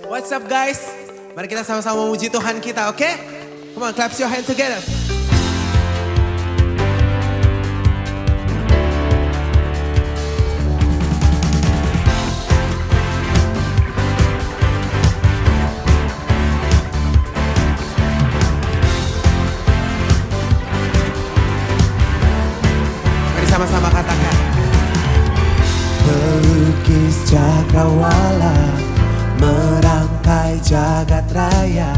What's up guys? Mari kita sama-sama memuji Tuhan kita, oke? Come on, clap your hands together. Mari sama-sama katakan. Pelukis cakrawala, merangkai jagat raya,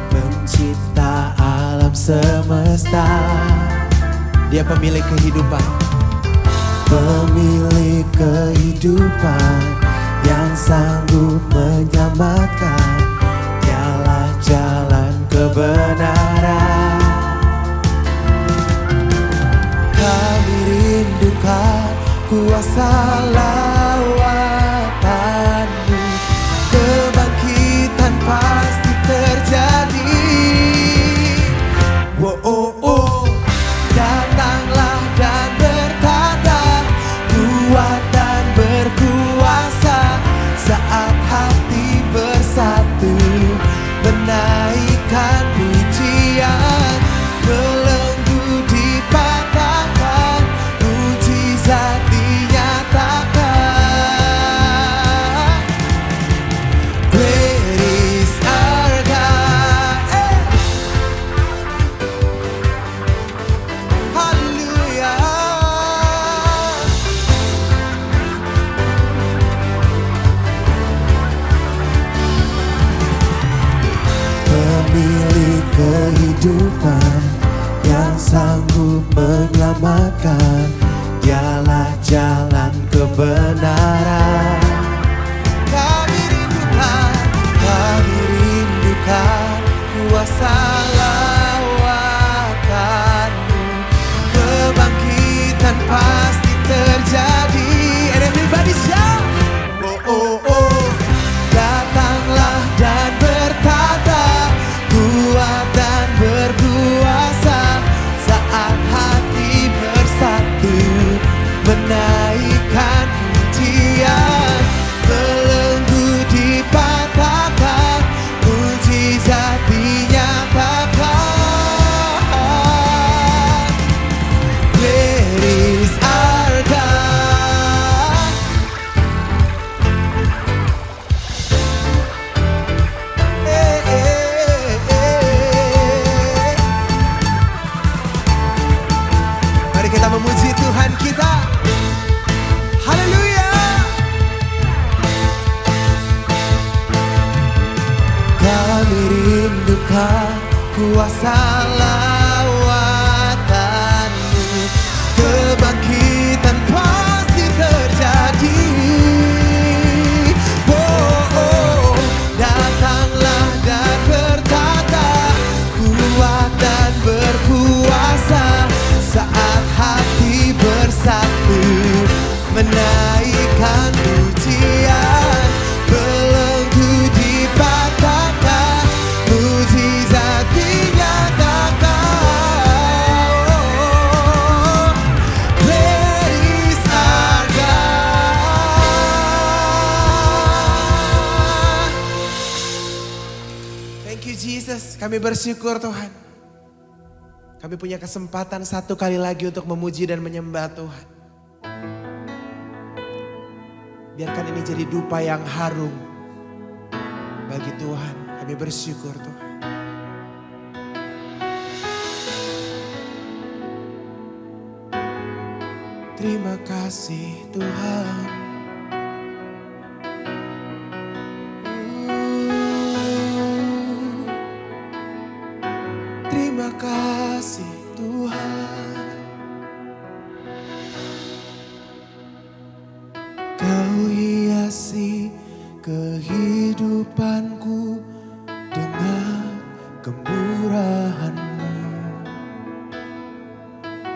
pencipta alam semesta. Dia pemilik kehidupan. Pemilik kehidupan yang sanggup menyelamatkan. Dialah jalan kebenaran. Kami rindukan kuasa lawatanmu, kebangkitan pasti terjadi. Oh, oh, oh. Datanglah dan bertata, kuat dan berkuasa, saat hati bersatu menaikkan pujian. Belenggu dipatahkan, mujizat dinyatakan. Great is our God. Haleluya. Pemilik kehidupan yang sanggup menyelamatkan. Dialah jalan kebenaran. Kami rindukan kuasa lawatanmu, kebangkitan pasti terjadi. And everybody shout, oh oh oh. Datanglah dan bertata, kuat dan berkuasa, saat hati bersatu menaikkan pujian. Belenggu dipatahkan, mujizat dinyatakan. Great is our God. Mari kita memuji Tuhan kita. Haleluya. Kami rindukan kuasa lawatanmu, kebangkitan pasti terjadi. Oh, oh. Datanglah dan bertata, kuat dan berkuasa, saat hati bersatu menaikkan pujian. Belenggu dipatahkan, mujizat dinyatakan. Oh, great is our God. Thank you Jesus, kami bersyukur Tuhan. Kami punya kesempatan satu kali lagi untuk memuji dan menyembah Tuhan. Biarkan ini jadi dupa yang harum bagi Tuhan. Kami bersyukur Tuhan. Terima kasih Tuhan. Terima kasih Tuhan. Kau hiasi kehidupanku dengan kemurahan-Mu.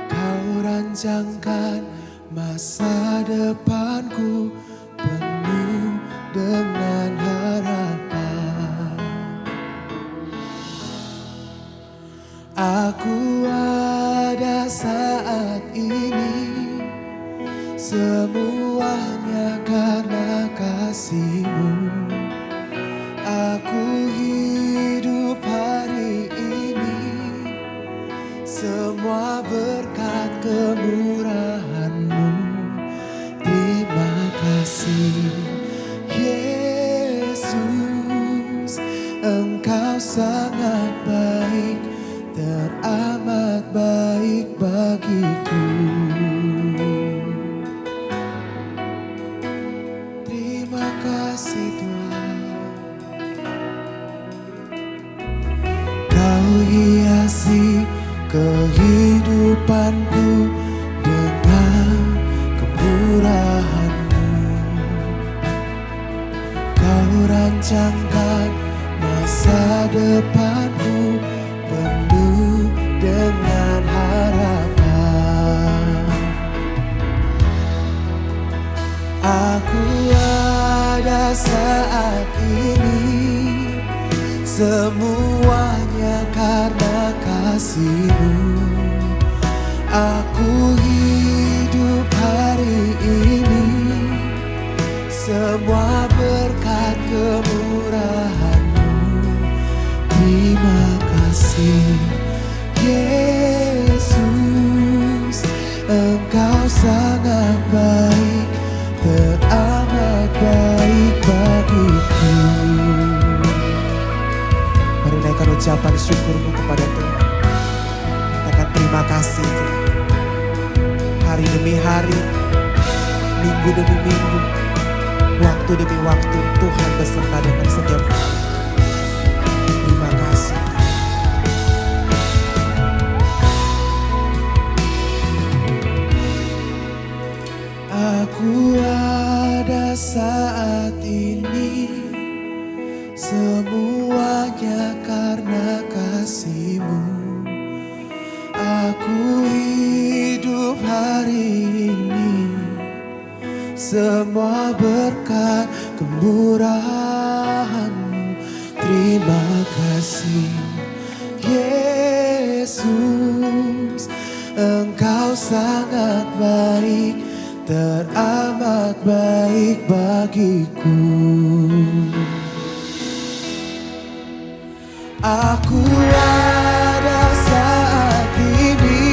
Kau rancangkan masa depanku penuh dengan harapan. Aku ada saat ini, semuanya karena kasih-Mu. Yesus, Engkau sangat baik, teramat baik bagiku. Terima kasih Tuhan, Kau hiasi kehidupanku dengan kemurahan-Mu. Kau rancangkan masa depanku penuh dengan harapan. Aku ada saat ini, semuanya karena kasih-Mu. Aku hidup hari ini, semua berkat kemurahan-Mu. Terima kasih Yesus, Engkau sangat baik, teramat baik bagiku. Mari naikkan ucapan syukur-Mu kepada Tuhan. Katakan terima kasih Tuhan. Hari demi hari, minggu demi minggu, waktu demi waktu, Tuhan beserta dengan setiap kami. Terima kasih. Aku ada saat ini, semuanya karena kasih-Mu. Aku hidup hari ini, semua berkat kemurahan-Mu. Terima kasih Yesus, Engkau sangat baik, teramat baik bagiku. Aku ada saat ini,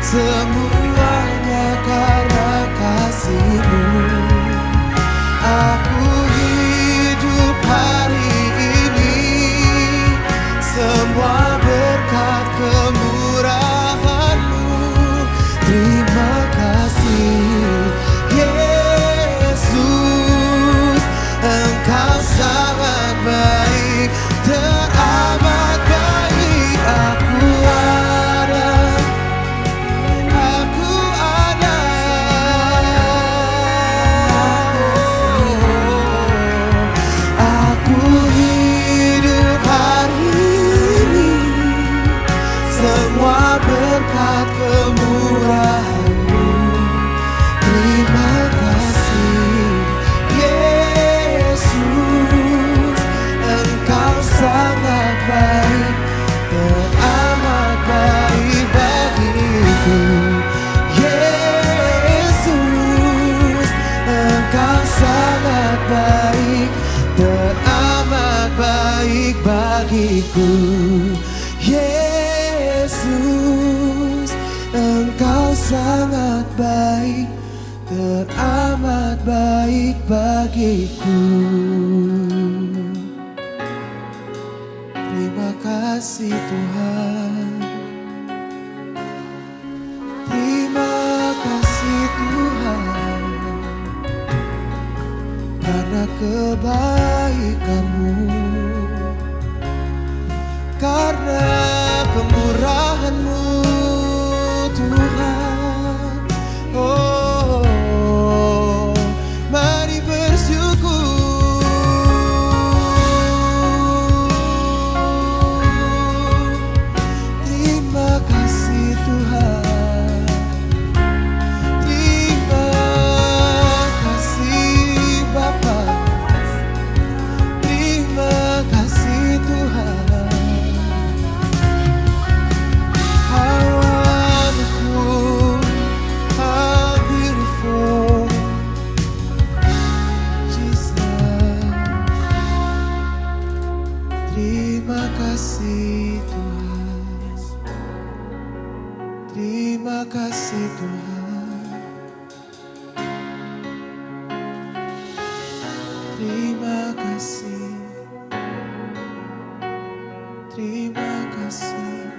semuanya karena kasih-Mu. Aku hidup hari ini, semua berkat kemurahan-Mu. Terima kasih Yesus, Engkau sangat baik, teramat baik. Aku ada, aku hidup hari ini, semua berkat kemurahan-Mu. Terima kasih Yesus, Engkau sangat baik, teramat baik bagiku. Yesus, Engkau sangat baik, teramat baik bagiku. Yesus, Engkau sangat baik, teramat baik bagiku. Terima kasih Tuhan, terima kasih Tuhan, karena kebaikan-Mu, karena kemurahan-Mu Tuhan. Oh, mari bersyukur. Terima kasih Tuhan, terima kasih Bapa, terima kasih Tuhan. kasih, terima kasih.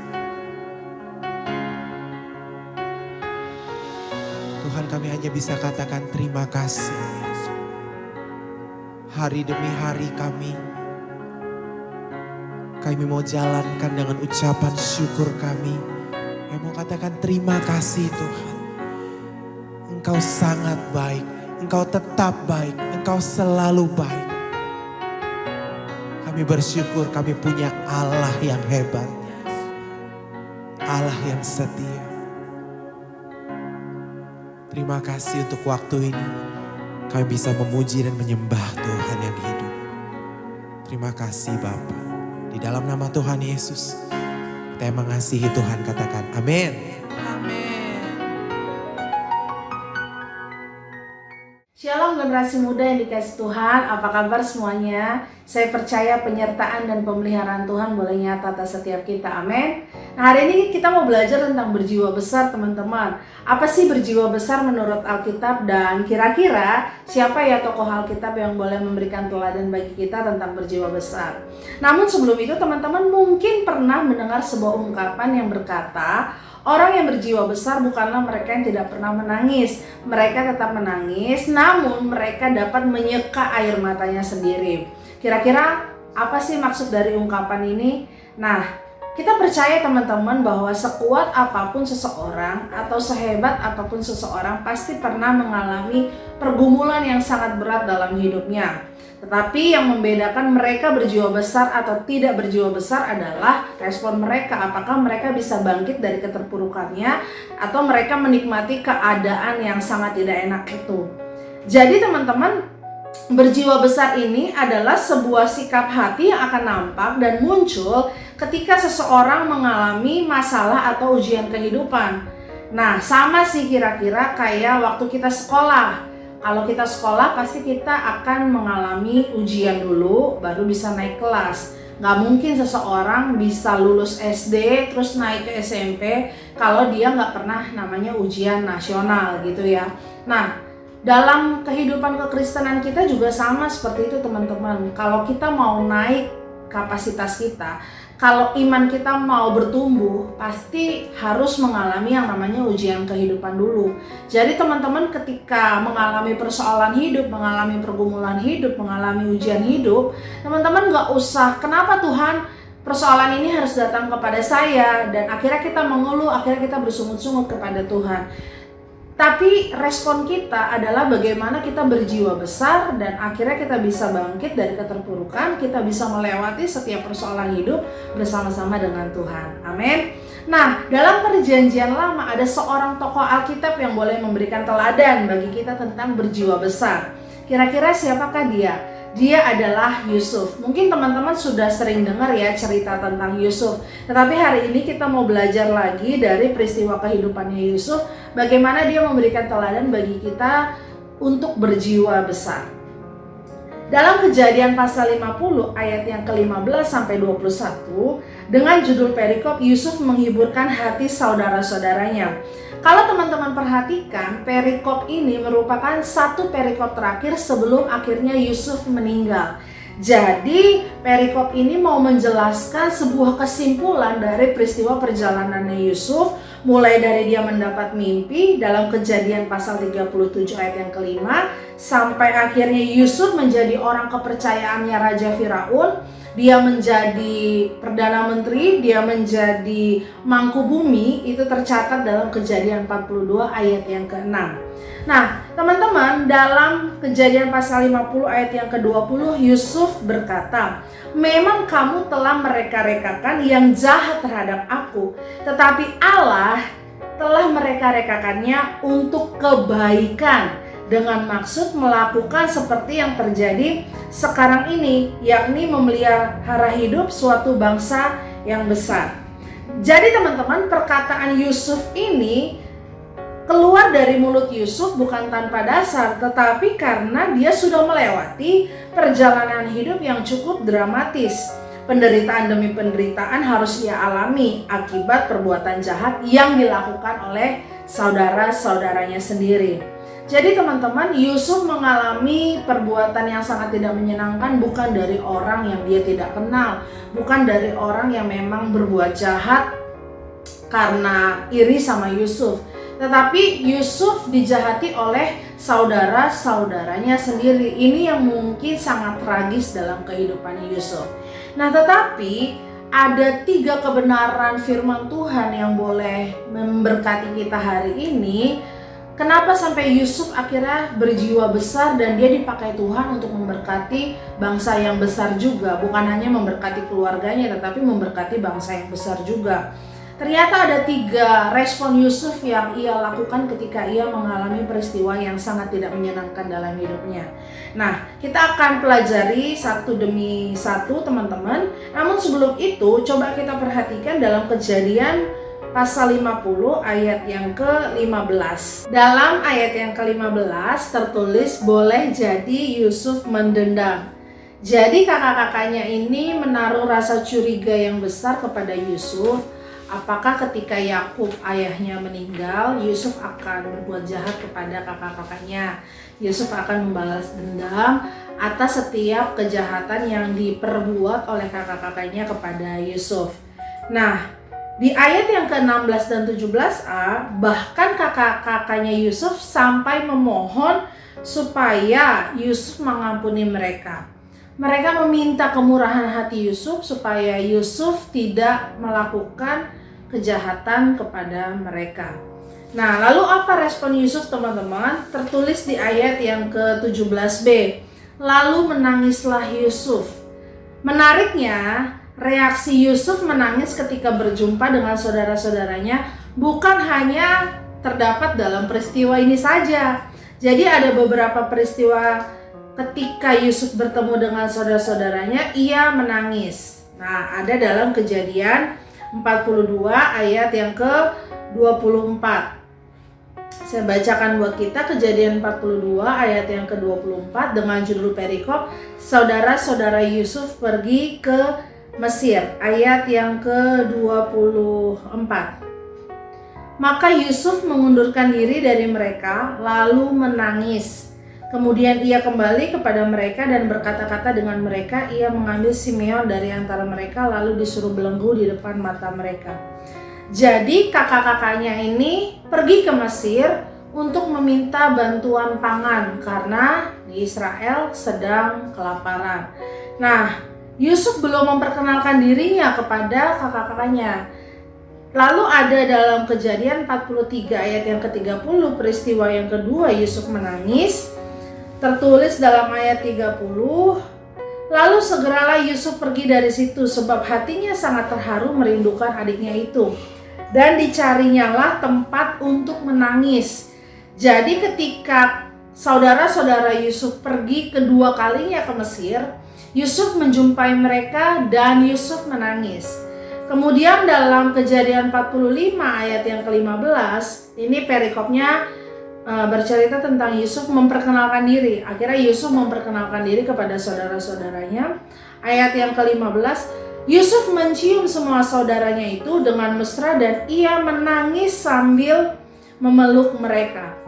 Tuhan, kami hanya bisa katakan terima kasih. Hari demi hari kami mau jalankan dengan ucapan syukur kami. Kami mau katakan terima kasih Tuhan. Engkau sangat baik, Engkau tetap baik, Engkau selalu baik. Kami bersyukur kami punya Allah yang hebat, Allah yang setia. Terima kasih untuk waktu ini. Kami bisa memuji dan menyembah Tuhan yang hidup. Terima kasih Bapa. Di dalam nama Tuhan Yesus, kita mengasihi Tuhan, katakan amin. Shalom generasi muda yang dikasih Tuhan, apa kabar semuanya? Saya percaya penyertaan dan pemeliharaan Tuhan boleh nyata atas setiap kita, amin. Nah, hari ini kita mau belajar tentang berjiwa besar teman-teman. Apa sih berjiwa besar menurut Alkitab, dan kira-kira siapa ya tokoh Alkitab yang boleh memberikan teladan bagi kita tentang berjiwa besar? Namun sebelum itu teman-teman mungkin pernah mendengar sebuah ungkapan yang berkata, orang yang berjiwa besar bukanlah mereka yang tidak pernah menangis. Mereka tetap menangis, namun mereka dapat menyeka air matanya sendiri. Kira-kira apa sih maksud dari ungkapan ini? Nah, kita percaya teman-teman bahwa sekuat apapun seseorang atau sehebat apapun seseorang pasti pernah mengalami pergumulan yang sangat berat dalam hidupnya. Tetapi yang membedakan mereka berjiwa besar atau tidak berjiwa besar adalah respon mereka. Apakah mereka bisa bangkit dari keterpurukannya atau mereka menikmati keadaan yang sangat tidak enak itu. Jadi teman-teman, berjiwa besar ini adalah sebuah sikap hati yang akan nampak dan muncul ketika seseorang mengalami masalah atau ujian kehidupan. Nah, sama sih kira-kira kayak waktu kita sekolah. Kalau kita sekolah pasti kita akan mengalami ujian dulu baru bisa naik kelas. Gak mungkin seseorang bisa lulus SD terus naik ke SMP kalau dia gak pernah namanya ujian nasional gitu ya. Nah, dalam kehidupan kekristenan kita juga sama seperti itu teman-teman. Kalau kita mau naik kapasitas kita, kalau iman kita mau bertumbuh, pasti harus mengalami yang namanya ujian kehidupan dulu. Jadi teman-teman ketika mengalami persoalan hidup, mengalami pergumulan hidup, mengalami ujian hidup, teman-teman gak usah, kenapa Tuhan persoalan ini harus datang kepada saya? Dan akhirnya kita mengeluh, akhirnya kita bersungut-sungut kepada Tuhan. Tapi respon kita adalah bagaimana kita berjiwa besar dan akhirnya kita bisa bangkit dari keterpurukan, kita bisa melewati setiap persoalan hidup bersama-sama dengan Tuhan. Amin. Nah, dalam perjanjian lama ada seorang tokoh Alkitab yang boleh memberikan teladan bagi kita tentang berjiwa besar. Kira-kira siapakah dia? Dia adalah Yusuf. Mungkin teman-teman sudah sering dengar ya cerita tentang Yusuf. Tetapi hari ini kita mau belajar lagi dari peristiwa kehidupannya Yusuf. Bagaimana dia memberikan teladan bagi kita untuk berjiwa besar. Dalam Kejadian pasal 50 ayat yang ke-15 sampai 21 dengan judul perikop Yusuf menghiburkan hati saudara-saudaranya. Kalau teman-teman perhatikan, perikop ini merupakan satu perikop terakhir sebelum akhirnya Yusuf meninggal. Jadi perikop ini mau menjelaskan sebuah kesimpulan dari peristiwa perjalanannya Yusuf, mulai dari dia mendapat mimpi dalam Kejadian pasal 37 ayat yang kelima, sampai akhirnya Yusuf menjadi orang kepercayaannya Raja Firaun. Dia menjadi Perdana Menteri, dia menjadi mangku bumi, itu tercatat dalam Kejadian 42 ayat yang ke-6. Nah, teman-teman, dalam Kejadian pasal 50 ayat yang ke-20, Yusuf berkata, "Memang kamu telah mereka-rekakan yang jahat terhadap aku, tetapi Allah telah mereka-rekakannya untuk kebaikan, dengan maksud melakukan seperti yang terjadi sekarang ini, yakni memelihara hidup suatu bangsa yang besar." Jadi teman-teman, perkataan Yusuf ini keluar dari mulut Yusuf bukan tanpa dasar, tetapi karena dia sudah melewati perjalanan hidup yang cukup dramatis. Penderitaan demi penderitaan harus ia alami akibat perbuatan jahat yang dilakukan oleh saudara-saudaranya sendiri. Jadi teman-teman, Yusuf mengalami perbuatan yang sangat tidak menyenangkan bukan dari orang yang dia tidak kenal, bukan dari orang yang memang berbuat jahat karena iri sama Yusuf. Tetapi Yusuf dijahati oleh saudara-saudaranya sendiri. Ini yang mungkin sangat tragis dalam kehidupan Yusuf. Nah, tetapi ada 3 kebenaran firman Tuhan yang boleh memberkati kita hari ini. Kenapa sampai Yusuf akhirnya berjiwa besar dan dia dipakai Tuhan untuk memberkati bangsa yang besar juga. Bukan hanya memberkati keluarganya, tetapi memberkati bangsa yang besar juga. Ternyata ada 3 respon Yusuf yang ia lakukan ketika ia mengalami peristiwa yang sangat tidak menyenangkan dalam hidupnya. Nah, kita akan pelajari satu demi satu teman-teman. Namun sebelum itu, coba kita perhatikan dalam Kejadian pasal 50 ayat yang ke-15. Dalam ayat yang ke-15 tertulis, boleh jadi Yusuf mendendam. Jadi kakak-kakaknya ini menaruh rasa curiga yang besar kepada Yusuf. Apakah ketika Yakub ayahnya meninggal, Yusuf akan berbuat jahat kepada kakak-kakaknya? Yusuf akan membalas dendam atas setiap kejahatan yang diperbuat oleh kakak-kakaknya kepada Yusuf. Nah, di ayat yang ke-16 dan 17a, bahkan kakak-kakaknya Yusuf sampai memohon supaya Yusuf mengampuni mereka. Mereka meminta kemurahan hati Yusuf supaya Yusuf tidak melakukan kejahatan kepada mereka. Nah, lalu apa respon Yusuf teman-teman? Tertulis di ayat yang ke-17b. Lalu menangislah Yusuf. Menariknya, reaksi Yusuf menangis ketika berjumpa dengan saudara-saudaranya bukan hanya terdapat dalam peristiwa ini saja. Jadi ada beberapa peristiwa ketika Yusuf bertemu dengan saudara-saudaranya, ia menangis. Nah, ada dalam Kejadian 42 ayat yang ke-24. Saya bacakan buat kita Kejadian 42 ayat yang ke-24 dengan judul perikop, saudara-saudara Yusuf pergi ke Mesir, ayat yang ke-24. Maka Yusuf mengundurkan diri dari mereka lalu menangis. Kemudian ia kembali kepada mereka dan berkata-kata dengan mereka. Ia mengambil Simeon dari antara mereka lalu disuruh belenggu di depan mata mereka. Jadi kakak-kakaknya ini pergi ke Mesir untuk meminta bantuan pangan karena di Israel sedang kelaparan. Nah, Yusuf belum memperkenalkan dirinya kepada kakak-kakaknya. Lalu ada dalam Kejadian 43 ayat yang ke-30, peristiwa yang kedua Yusuf menangis. Tertulis dalam ayat 30, lalu segeralah Yusuf pergi dari situ sebab hatinya sangat terharu merindukan adiknya itu. Dan dicarinyalah tempat untuk menangis. Jadi ketika saudara-saudara Yusuf pergi kedua kalinya ke Mesir, Yusuf menjumpai mereka dan Yusuf menangis. Kemudian dalam Kejadian 45 ayat yang ke-15, ini perikopnya bercerita tentang Yusuf memperkenalkan diri. Akhirnya Yusuf memperkenalkan diri kepada saudara-saudaranya. Ayat yang ke-15, Yusuf mencium semua saudaranya itu dengan mesra dan ia menangis sambil memeluk mereka.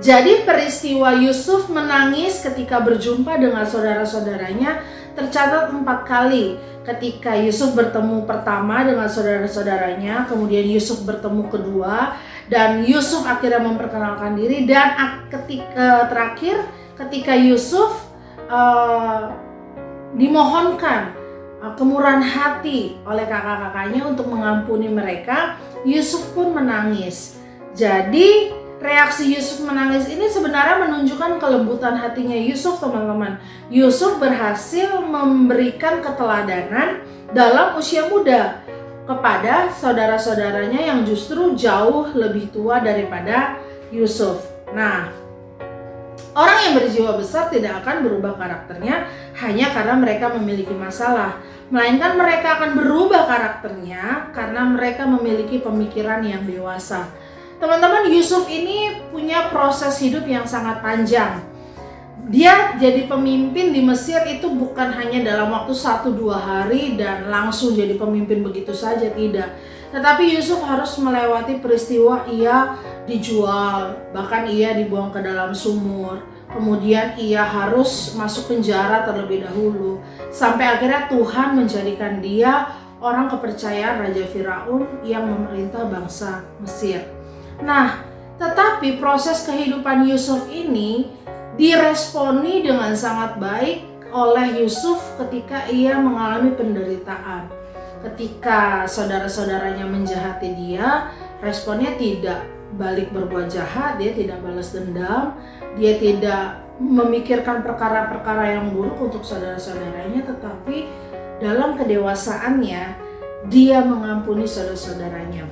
Jadi peristiwa Yusuf menangis ketika berjumpa dengan saudara-saudaranya tercatat 4 kali. Ketika Yusuf bertemu pertama dengan saudara-saudaranya, kemudian Yusuf bertemu kedua, dan Yusuf akhirnya memperkenalkan diri, dan terakhir ketika Yusuf dimohonkan kemurahan hati oleh kakak-kakaknya untuk mengampuni mereka, Yusuf pun menangis. Jadi reaksi Yusuf menangis ini sebenarnya menunjukkan kelembutan hatinya Yusuf, teman-teman. Yusuf berhasil memberikan keteladanan dalam usia muda kepada saudara-saudaranya yang justru jauh lebih tua daripada Yusuf. Nah, orang yang berjiwa besar tidak akan berubah karakternya hanya karena mereka memiliki masalah, melainkan mereka akan berubah karakternya karena mereka memiliki pemikiran yang dewasa. Teman-teman, Yusuf ini punya proses hidup yang sangat panjang. Dia jadi pemimpin di Mesir itu bukan hanya dalam waktu 1-2 hari dan langsung jadi pemimpin begitu saja, tidak. Tetapi Yusuf harus melewati peristiwa ia dijual, bahkan ia dibuang ke dalam sumur. Kemudian ia harus masuk penjara terlebih dahulu. Sampai akhirnya Tuhan menjadikan dia orang kepercayaan Raja Firaun yang memerintah bangsa Mesir. Nah, tetapi proses kehidupan Yusuf ini diresponi dengan sangat baik oleh Yusuf ketika ia mengalami penderitaan. Ketika saudara-saudaranya menjahati dia, responnya tidak balik berbuat jahat, dia tidak balas dendam, dia tidak memikirkan perkara-perkara yang buruk untuk saudara-saudaranya, tetapi dalam kedewasaannya dia mengampuni saudara-saudaranya.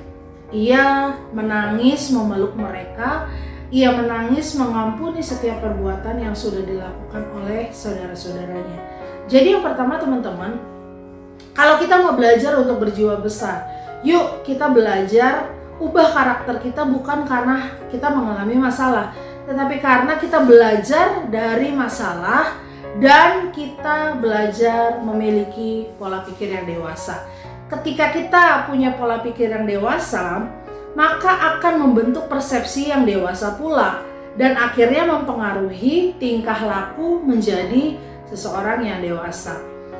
Ia menangis memeluk mereka, ia menangis mengampuni setiap perbuatan yang sudah dilakukan oleh saudara-saudaranya. Jadi yang pertama teman-teman, kalau kita mau belajar untuk berjiwa besar, yuk kita belajar ubah karakter kita bukan karena kita mengalami masalah, tetapi karena kita belajar dari masalah dan kita belajar memiliki pola pikir yang dewasa. Ketika kita punya pola pikir yang dewasa, maka akan membentuk persepsi yang dewasa pula dan akhirnya mempengaruhi tingkah laku menjadi seseorang yang dewasa.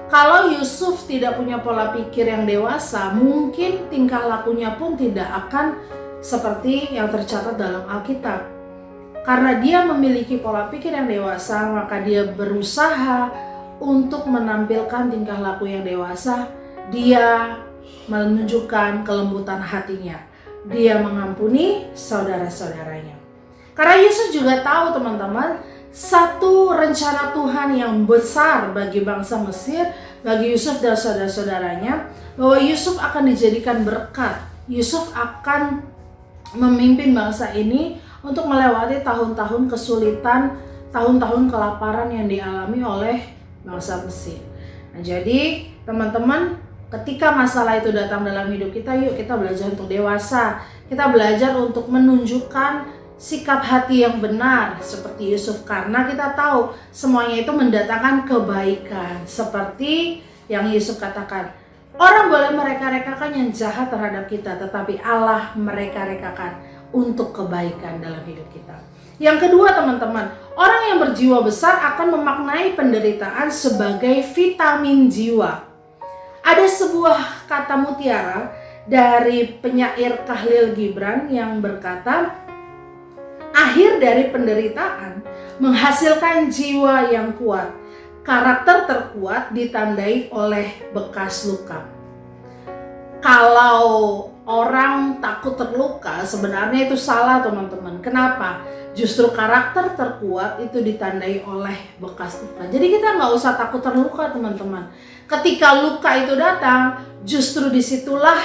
Kalau Yusuf tidak punya pola pikir yang dewasa, mungkin tingkah lakunya pun tidak akan seperti yang tercatat dalam Alkitab. Karena dia memiliki pola pikir yang dewasa, maka dia berusaha untuk menampilkan tingkah laku yang dewasa. Dia menunjukkan kelembutan hatinya. Dia mengampuni saudara-saudaranya. Karena Yusuf juga tahu teman-teman, satu rencana Tuhan yang besar bagi bangsa Mesir, bagi Yusuf dan saudara-saudaranya, bahwa Yusuf akan dijadikan berkat. Yusuf akan memimpin bangsa ini untuk melewati tahun-tahun kesulitan, tahun-tahun kelaparan yang dialami oleh bangsa Mesir. Nah, jadi teman-teman, ketika masalah itu datang dalam hidup kita, yuk kita belajar untuk dewasa. Kita belajar untuk menunjukkan sikap hati yang benar seperti Yusuf, karena kita tahu semuanya itu mendatangkan kebaikan. Seperti yang Yusuf katakan, orang boleh mereka-rekakan yang jahat terhadap kita, tetapi Allah mereka-rekakan untuk kebaikan dalam hidup kita. Yang kedua teman-teman, orang yang berjiwa besar akan memaknai penderitaan sebagai vitamin jiwa. Ada sebuah kata mutiara dari penyair Khalil Gibran yang berkata, akhir dari penderitaan menghasilkan jiwa yang kuat. Karakter terkuat ditandai oleh bekas luka. Kalau orang takut terluka, sebenarnya itu salah teman-teman. Kenapa? Justru karakter terkuat itu ditandai oleh bekas luka. Jadi kita nggak usah takut terluka teman-teman. Ketika luka itu datang, justru disitulah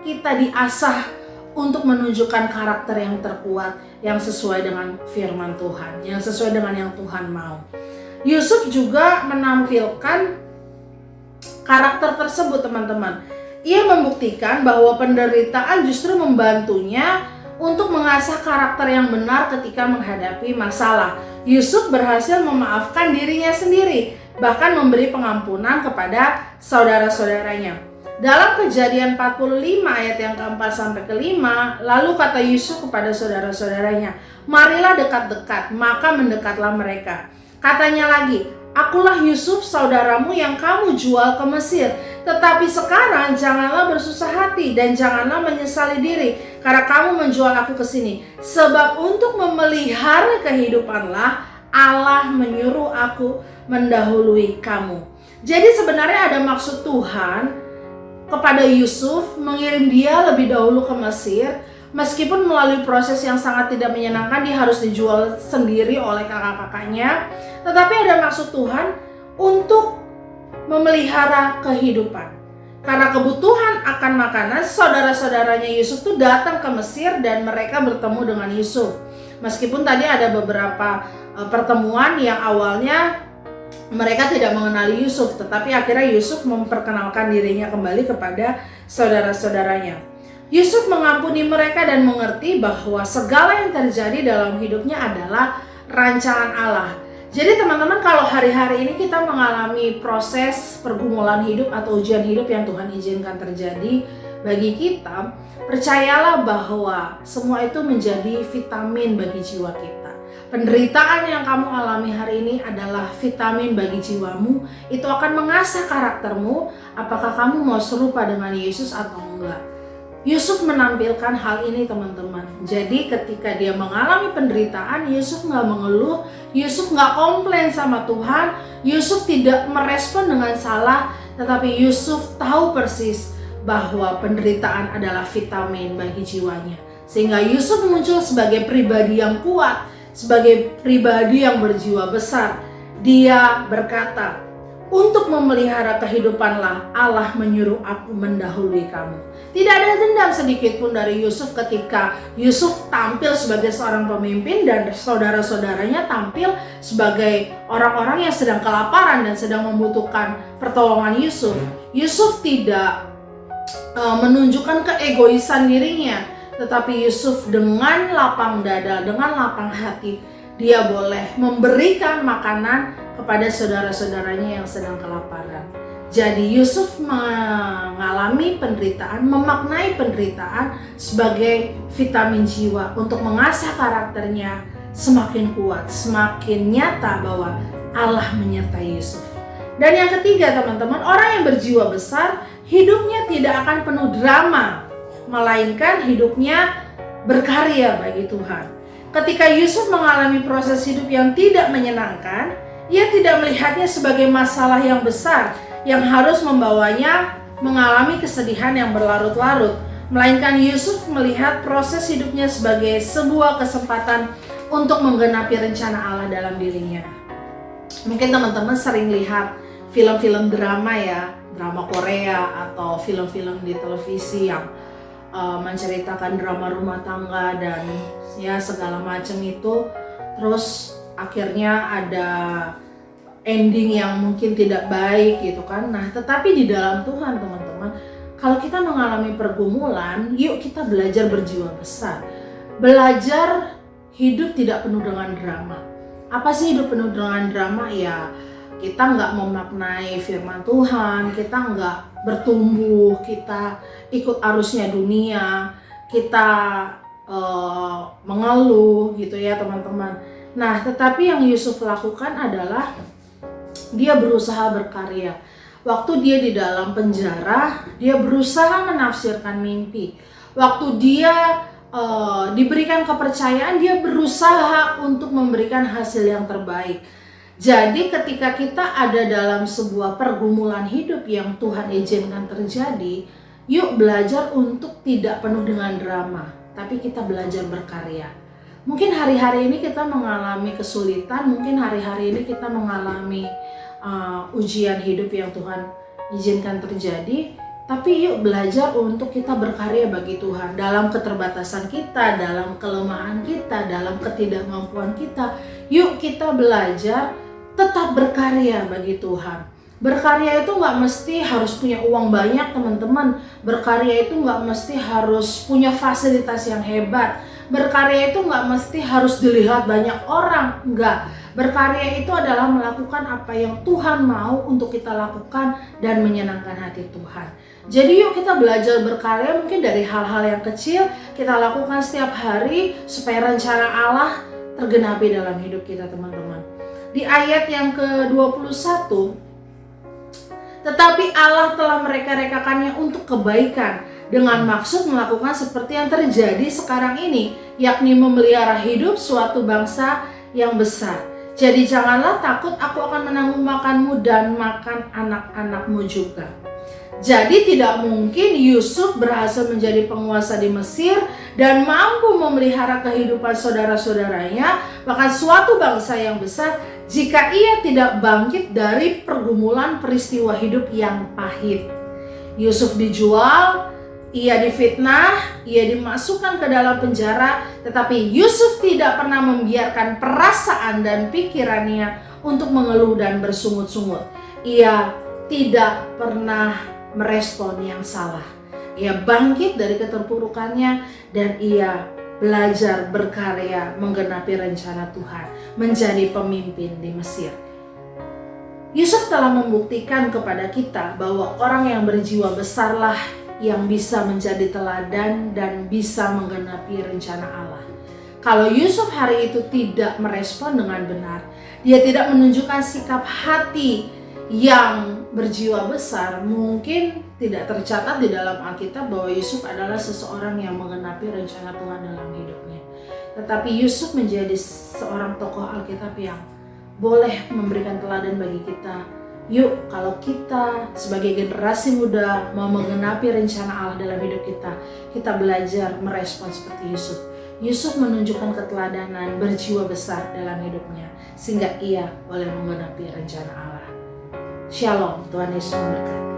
kita diasah untuk menunjukkan karakter yang terkuat, yang sesuai dengan firman Tuhan, yang sesuai dengan yang Tuhan mau. Yusuf juga menampilkan karakter tersebut teman-teman. Ia membuktikan bahwa penderitaan justru membantunya untuk mengasah karakter yang benar ketika menghadapi masalah. Yusuf berhasil memaafkan dirinya sendiri, bahkan memberi pengampunan kepada saudara-saudaranya. Dalam Kejadian 45 ayat yang keempat sampai kelima, lalu kata Yusuf kepada saudara-saudaranya, marilah dekat-dekat, maka mendekatlah mereka. Katanya lagi, akulah Yusuf saudaramu yang kamu jual ke Mesir. Tetapi sekarang janganlah bersusah hati dan janganlah menyesali diri karena kamu menjual aku ke sini. Sebab untuk memelihara kehidupanlah Allah menyuruh aku mendahului kamu. Jadi sebenarnya ada maksud Tuhan kepada Yusuf mengirim dia lebih dahulu ke Mesir. Meskipun melalui proses yang sangat tidak menyenangkan, dia harus dijual sendiri oleh kakak-kakaknya. Tetapi ada maksud Tuhan untuk memelihara kehidupan. Karena kebutuhan akan makanan, saudara-saudaranya Yusuf itu datang ke Mesir dan mereka bertemu dengan Yusuf. Meskipun tadi ada beberapa pertemuan yang awalnya mereka tidak mengenali Yusuf, tetapi akhirnya Yusuf memperkenalkan dirinya kembali kepada saudara-saudaranya. Yusuf mengampuni mereka dan mengerti bahwa segala yang terjadi dalam hidupnya adalah rancangan Allah. Jadi teman-teman, kalau hari-hari ini kita mengalami proses pergumulan hidup atau ujian hidup yang Tuhan izinkan terjadi, bagi kita, percayalah bahwa semua itu menjadi vitamin bagi jiwa kita. Penderitaan yang kamu alami hari ini adalah vitamin bagi jiwamu. Itu akan mengasah karaktermu, apakah kamu mau serupa dengan Yesus atau enggak. Yusuf menampilkan hal ini teman-teman. Jadi ketika dia mengalami penderitaan, Yusuf nggak mengeluh, Yusuf nggak komplain sama Tuhan, Yusuf tidak merespon dengan salah, tetapi Yusuf tahu persis bahwa penderitaan adalah vitamin bagi jiwanya. Sehingga Yusuf muncul sebagai pribadi yang kuat, sebagai pribadi yang berjiwa besar. Dia berkata, untuk memelihara kehidupanlah Allah menyuruh aku mendahului kamu. Tidak ada dendam sedikit pun dari Yusuf ketika Yusuf tampil sebagai seorang pemimpin dan saudara-saudaranya tampil sebagai orang-orang yang sedang kelaparan dan sedang membutuhkan pertolongan Yusuf. Yusuf tidak menunjukkan keegoisan dirinya, tetapi Yusuf dengan lapang dada, dengan lapang hati, dia boleh memberikan makanan kepada saudara-saudaranya yang sedang kelaparan. Jadi Yusuf mengalami penderitaan, memaknai penderitaan sebagai vitamin jiwa untuk mengasah karakternya semakin kuat, semakin nyata bahwa Allah menyertai Yusuf. Dan yang ketiga teman-teman, orang yang berjiwa besar hidupnya tidak akan penuh drama, melainkan hidupnya berkarya bagi Tuhan. Ketika Yusuf mengalami proses hidup yang tidak menyenangkan, ia tidak melihatnya sebagai masalah yang besar yang harus membawanya mengalami kesedihan yang berlarut-larut, melainkan Yusuf melihat proses hidupnya sebagai sebuah kesempatan untuk menggenapi rencana Allah dalam dirinya. Mungkin teman-teman sering lihat film-film drama ya, drama Korea atau film-film di televisi yang menceritakan drama rumah tangga dan ya segala macam itu. Terus akhirnya ada ending yang mungkin tidak baik gitu kan. Nah, tetapi di dalam Tuhan teman-teman, kalau kita mengalami pergumulan, yuk kita belajar berjiwa besar. Belajar hidup tidak penuh dengan drama. Apa sih hidup penuh dengan drama? Ya, kita nggak memaknai firman Tuhan, kita nggak bertumbuh, kita ikut arusnya dunia, kita mengeluh gitu ya teman-teman. Nah, tetapi yang Yusuf lakukan adalah dia berusaha berkarya. Waktu dia di dalam penjara, dia berusaha menafsirkan mimpi. Waktu dia diberikan kepercayaan, dia berusaha untuk memberikan hasil yang terbaik. Jadi ketika kita ada dalam sebuah pergumulan hidup yang Tuhan izinkan terjadi, yuk belajar untuk tidak penuh dengan drama, tapi kita belajar berkarya. Mungkin hari-hari ini kita mengalami kesulitan, mungkin hari-hari ini kita mengalami ujian hidup yang Tuhan izinkan terjadi, tapi yuk belajar untuk kita berkarya bagi Tuhan dalam keterbatasan kita, dalam kelemahan kita, dalam ketidakmampuan kita. Yuk kita belajar tetap berkarya bagi Tuhan. Berkarya itu nggak mesti harus punya uang banyak teman-teman. Berkarya itu nggak mesti harus punya fasilitas yang hebat. Berkarya itu nggak mesti harus dilihat banyak orang, enggak. Berkarya itu adalah melakukan apa yang Tuhan mau untuk kita lakukan dan menyenangkan hati Tuhan. Jadi yuk kita belajar berkarya mungkin dari hal-hal yang kecil kita lakukan setiap hari supaya rencana Allah tergenapi dalam hidup kita teman-teman. Di ayat yang ke-21, tetapi Allah telah mereka-rekakannya untuk kebaikan dengan maksud melakukan seperti yang terjadi sekarang ini, yakni memelihara hidup suatu bangsa yang besar. Jadi janganlah takut, aku akan menanggung makanmu dan makan anak-anakmu juga. Jadi tidak mungkin Yusuf berhasil menjadi penguasa di Mesir dan mampu memelihara kehidupan saudara-saudaranya, bahkan suatu bangsa yang besar, jika ia tidak bangkit dari pergumulan peristiwa hidup yang pahit. Yusuf dijual, ia difitnah, ia dimasukkan ke dalam penjara, tetapi Yusuf tidak pernah membiarkan perasaan dan pikirannya untuk mengeluh dan bersungut-sungut. Ia tidak pernah merespon yang salah. Ia bangkit dari keterpurukannya dan ia belajar berkarya menggenapi rencana Tuhan, menjadi pemimpin di Mesir. Yusuf telah membuktikan kepada kita bahwa orang yang berjiwa besarlah yang bisa menjadi teladan dan bisa menggenapi rencana Allah. Kalau Yusuf hari itu tidak merespon dengan benar, dia tidak menunjukkan sikap hati yang berjiwa besar, mungkin tidak tercatat di dalam Alkitab bahwa Yusuf adalah seseorang yang menggenapi rencana Tuhan dalam hidupnya. Tetapi Yusuf menjadi seorang tokoh Alkitab yang boleh memberikan teladan bagi kita. Yuk, kalau kita sebagai generasi muda mau menggenapi rencana Allah dalam hidup kita, kita belajar merespon seperti Yusuf. Yusuf menunjukkan keteladanan berjiwa besar dalam hidupnya, sehingga ia boleh menggenapi rencana Allah. Shalom, Tuhan Yesus memberkati.